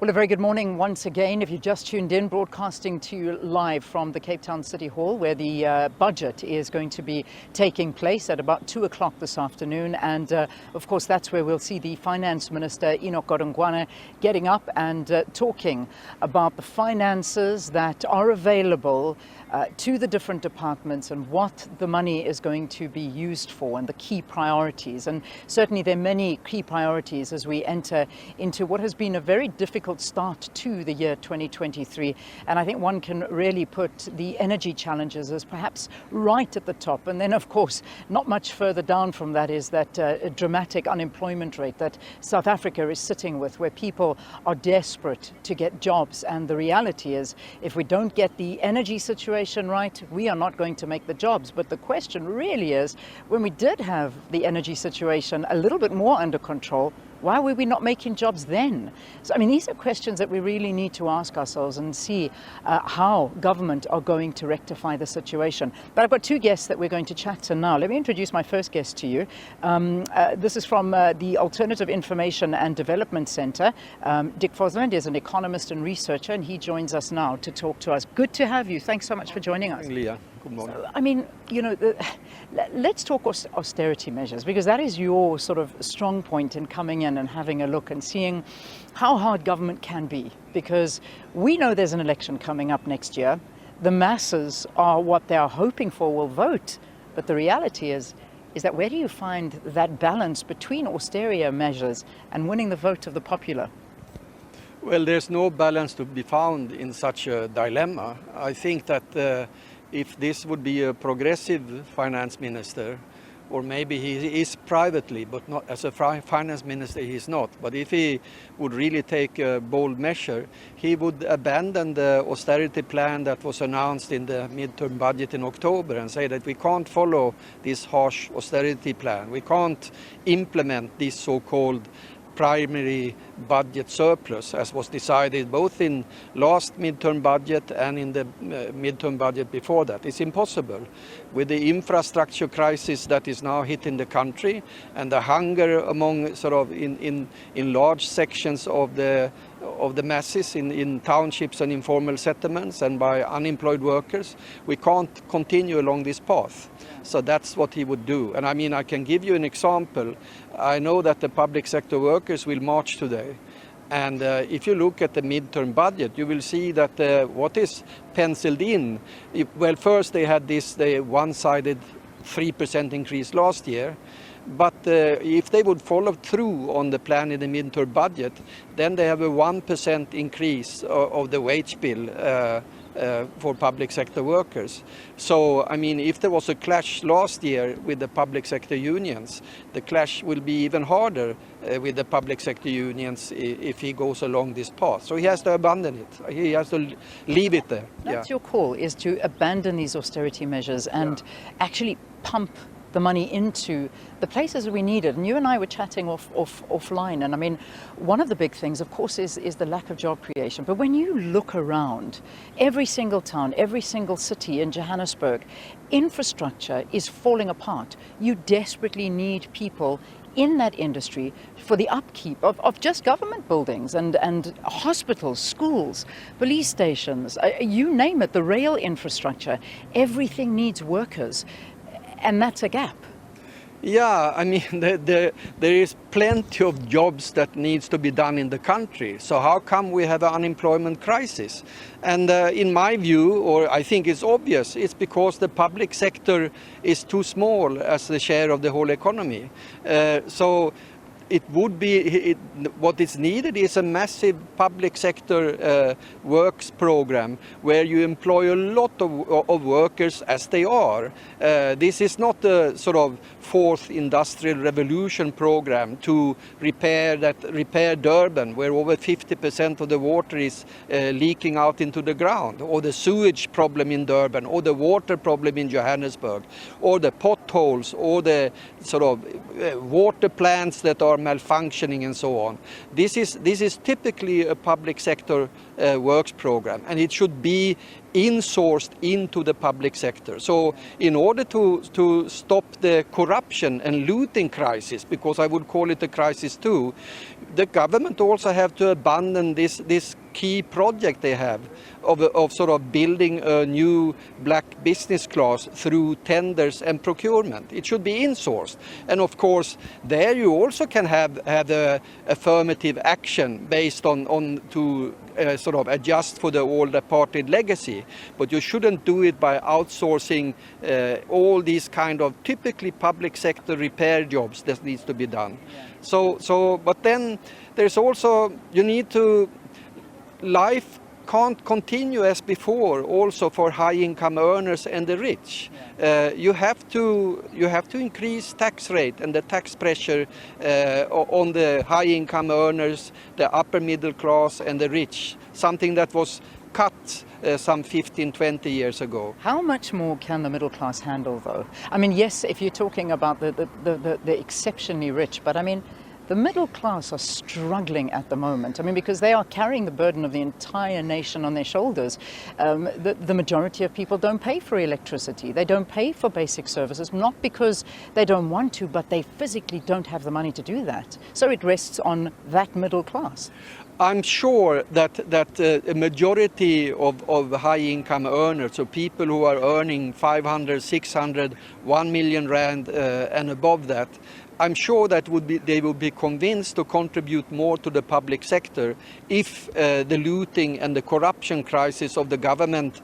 Well, a very good morning once again. If you just tuned in, broadcasting to you live from the Cape Town City Hall, where the budget is going to be taking place at about 2 o'clock this afternoon. And of course, that's where we'll see the Finance Minister Enoch Godongwana getting up and talking about the finances that are available to the different departments and what the money is going to be used for and the key priorities. And certainly there are many key priorities as we enter into what has been a very difficult start to the year 2023. And I think one can really put the energy challenges as perhaps right at the top. And then, of course, not much further down from that is that dramatic unemployment rate that South Africa is sitting with, where people are desperate to get jobs. And the reality is, if we don't get the energy situation right, we are not going to make the jobs. But the question really is, when we did have the energy situation a little bit more under control, why were we not making jobs then? So, I mean, these are questions that we really need to ask ourselves and see how government are going to rectify the situation. But I've got two guests that we're going to chat to now. Let me introduce my first guest to you. This is from the Alternative Information and Development Centre. Dick Fosland is an economist and researcher, and he joins us now to talk to us. Good to have you. Thanks so much for joining us. Leah, good morning. So, I mean, you know, let's talk austerity measures, because that is your sort of strong point in coming in and having a look and seeing how hard government can be, because we know there's an election coming up next year. The masses are what they are hoping for will vote, but the reality is that where do you find that balance between austerity measures and winning the vote of the popular? Well, there's no balance to be found in such a dilemma. I think that if this would be a progressive finance minister, or maybe he is privately, but not as a finance minister, he's not. But if he would really take a bold measure, he would abandon the austerity plan that was announced in the midterm budget in October and say that we can't follow this harsh austerity plan. We can't implement this so-called primary budget surplus, as was decided both in last midterm budget and in the midterm budget before that. It's impossible. With the infrastructure crisis that is now hitting the country and the hunger among sort of in large sections of the masses in townships and informal settlements and by unemployed workers, we can't continue along this path. So that's what he would do. And I mean, I can give you an example. I know that the public sector workers will march today. And if you look at the midterm budget, you will see that what is penciled in, well, first they had this one-sided 3% increase last year. But if they would follow through on the plan in the midterm budget, then they have a 1% increase of the wage bill for public sector workers. So, I mean, if there was a clash last year with the public sector unions, the clash will be even harder with the public sector unions if he goes along this path. So he has to abandon it. He has to leave it there. That's your call, is to abandon these austerity measures and actually pump the money into the places we need it. And you and I were chatting offline, and I mean, one of the big things, of course, is the lack of job creation. But when you look around, every single town, every single city in Johannesburg, infrastructure is falling apart. You desperately need people in that industry for the upkeep of just government buildings and hospitals, schools, police stations, you name it, the rail infrastructure. Everything needs workers. And that's a gap. Yeah, I mean, there is plenty of jobs that needs to be done in the country. So how come we have an unemployment crisis? And in my view, or I think it's obvious, it's because the public sector is too small as the share of the whole economy. So it would be, what is needed is a massive public sector works program where you employ a lot of workers as they are. This is not a sort of fourth industrial revolution program to repair Durban, where over 50% of the water is leaking out into the ground, or the sewage problem in Durban, or the water problem in Johannesburg, or the pot potholes or the sort of water plants that are malfunctioning and so on. This is typically a public sector works program, and it should be insourced into the public sector. So in order to stop the corruption and looting crisis, because I would call it a crisis too, the government also have to abandon this key project they have of sort of building a new black business class through tenders and procurement. It should be insourced. And of course, there you also can have a affirmative action based on to sort of adjust for the old apartheid legacy. But you shouldn't do it by outsourcing all these kind of typically public sector repair jobs that needs to be done. So, but then there's also, you need to, life can't continue as before also for high income earners and the rich. You have to increase tax rate and the tax pressure on the high income earners, the upper middle class and the rich, something that was cut some 15, 20 years ago. How much more can the middle class handle though? I mean, yes, if you're talking about the exceptionally rich, but I mean, the middle class are struggling at the moment. I mean, because they are carrying the burden of the entire nation on their shoulders. The majority of people don't pay for electricity. They don't pay for basic services, not because they don't want to, but they physically don't have the money to do that. So it rests on that middle class. I'm sure that a majority of high-income earners, so people who are earning 500, 600, 1 million rand and above that, I'm sure that they would be convinced to contribute more to the public sector if the looting and the corruption crisis of the government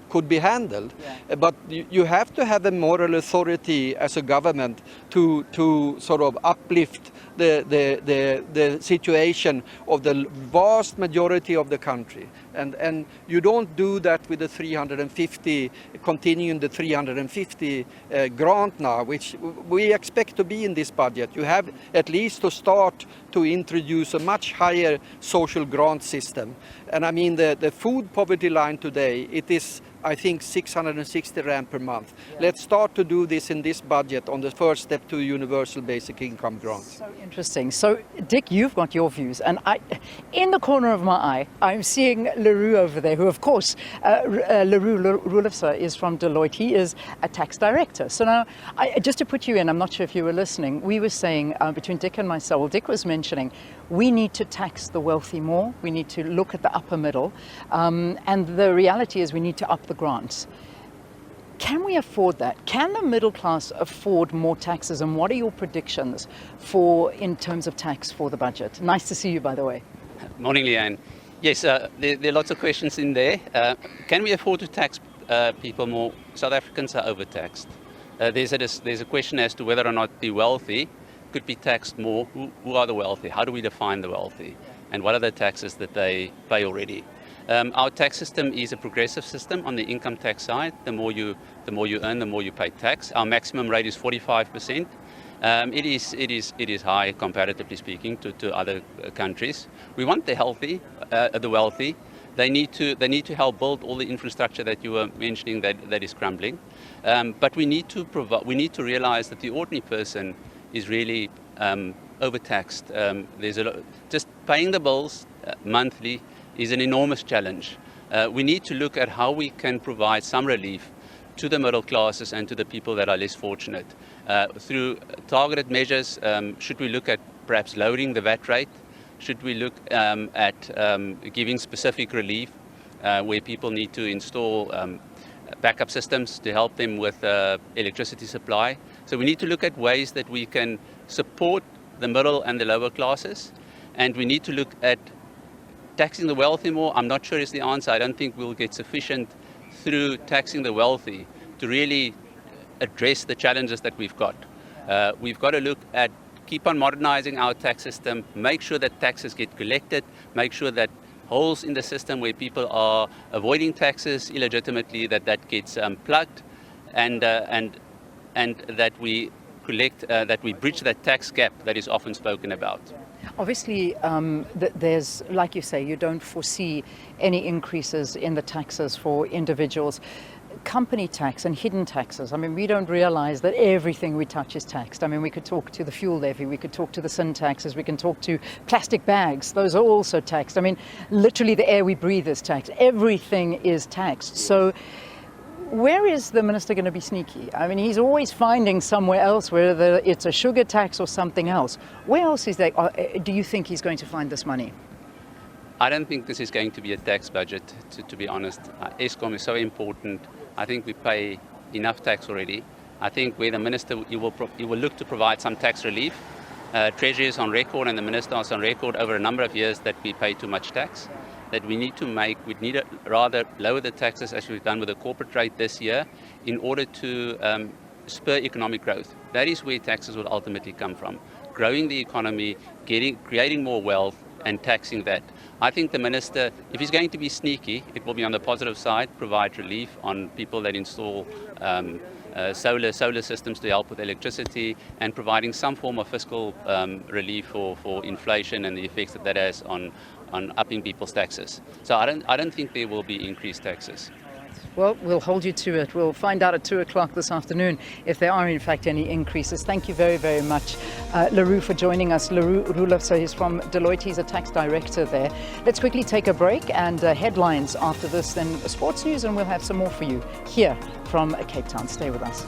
could be handled. Yeah. But you have to have a moral authority as a government to sort of uplift the situation of the vast majority of the country. And you don't do that with the 350, continuing the 350 grant now, which we expect to be in this budget. You have at least to start to introduce a much higher social grant system. And I mean, the food poverty line today, it is, I think, 660 rand per month. Yeah. Let's start to do this in this budget on the first step to universal basic income grant. So interesting. So, Dick, you've got your views. And in the corner of my eye, I'm seeing Leroux over there, who, of course, Leroux Rulofse is from Deloitte. He is a tax director. So now, just to put you in, I'm not sure if you were listening, we were saying between Dick and myself, well, Dick was mentioning, we need to tax the wealthy more. We need to look at the upper middle. And the reality is we need to up the grants. Can we afford that? Can the middle class afford more taxes? And what are your predictions in terms of tax for the budget? Nice to see you, by the way. Morning, Leanne. Yes, there are lots of questions in there. Can we afford to tax people more? South Africans are overtaxed. There's a question as to whether or not the wealthy could be taxed more. Who are the wealthy? How do we define the wealthy? And what are the taxes that they pay already? Our tax system is a progressive system on the income tax side. The more you earn, the more you pay tax. Our maximum rate is 45%. It is high comparatively speaking to other countries. We want the wealthy. They need to help build all the infrastructure that you were mentioning that is crumbling. But we need to realize that the ordinary person is really overtaxed. Just paying the bills monthly is an enormous challenge. We need to look at how we can provide some relief to the middle classes and to the people that are less fortunate. Through targeted measures, should we look at perhaps lowering the VAT rate? Should we look at giving specific relief where people need to install backup systems to help them with electricity supply? So we need to look at ways that we can support the middle and the lower classes, and we need to look at taxing the wealthy more. I'm not sure is the answer. I don't think we'll get sufficient through taxing the wealthy to really address the challenges that we've got. We've got to look at keep on modernizing our tax system, make sure that taxes get collected, make sure that holes in the system where people are avoiding taxes illegitimately, that gets plugged, and that we bridge that tax gap that is often spoken about. Obviously, there's, like you say, you don't foresee any increases in the taxes for individuals. company tax and hidden taxes. I mean, we don't realize that everything we touch is taxed. I mean, we could talk to the fuel levy, we could talk to the sin taxes, we can talk to plastic bags. Those are also taxed. I mean, literally the air we breathe is taxed. Everything is taxed. So where is the minister going to be sneaky? I mean, he's always finding somewhere else, whether it's a sugar tax or something else. Where else is there? Do you think he's going to find this money? I don't think this is going to be a tax budget, to be honest. Eskom is so important. I think we pay enough tax already. I think where the minister, he will look to provide some tax relief. Treasury is on record and the minister is on record over a number of years that we pay too much tax. That we need to rather lower the taxes as we've done with the corporate rate this year in order to spur economic growth. That is where taxes will ultimately come from. Growing the economy, creating more wealth and taxing that. I think the minister, if he's going to be sneaky, it will be on the positive side, provide relief on people that install solar systems to help with electricity and providing some form of fiscal relief for inflation and the effects that has on upping people's taxes. So I don't think there will be increased taxes. Well, we'll hold you to it. We'll find out at 2 o'clock this afternoon if there are in fact any increases. Thank you very, very much, LaRue, for joining us. LaRue Roelof, so he's from Deloitte. He's a tax director there. Let's quickly take a break and headlines after this, then sports news, and we'll have some more for you here from Cape Town. Stay with us.